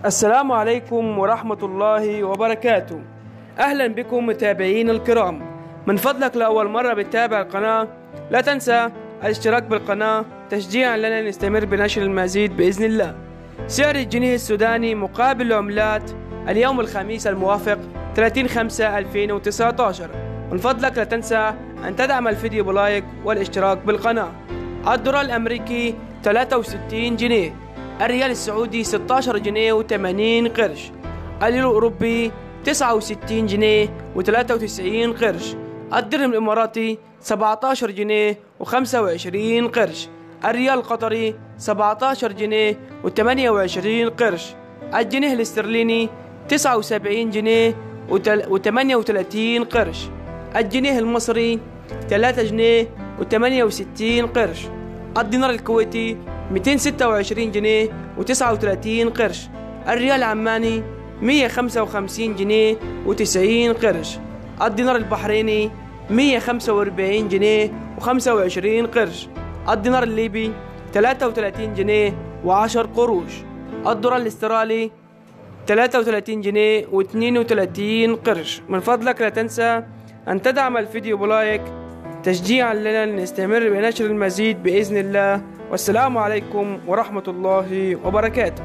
السلام عليكم ورحمة الله وبركاته. أهلا بكم متابعين الكرام. من فضلك لأول مرة بتتابع القناة لا تنسى الاشتراك بالقناة تشجيعا لنا نستمر بنشر المزيد بإذن الله. سعر الجنيه السوداني مقابل العملات اليوم الخميس الموافق 30/5/2019. من فضلك لا تنسى أن تدعم الفيديو بلايك والاشتراك بالقناة. الدولار الأمريكي 63 جنيه، الريال السعودي 16 جنيه و80 قرش، اليورو الأوروبي 69 جنيه و93 قرش، الدرهم الإماراتي 17 جنيه و25 قرش، الريال القطري 17 جنيه و28 قرش، الجنيه الاسترليني 79 جنيه و38 قرش، الجنيه المصري 3 جنيه و68 قرش، الدينار الكويتي 226 جنيه و39 قرش، الريال العماني 155 جنيه و90 قرش، الدينار البحريني 145 جنيه و25 قرش، الدينار الليبي 33 جنيه و10 قروش، الدولار الاسترالي 33 جنيه و32 قرش. من فضلك لا تنسى أن تدعم الفيديو بلايك تشجيعا لنا لنستمر بنشر المزيد بإذن الله. والسلام عليكم ورحمة الله وبركاته.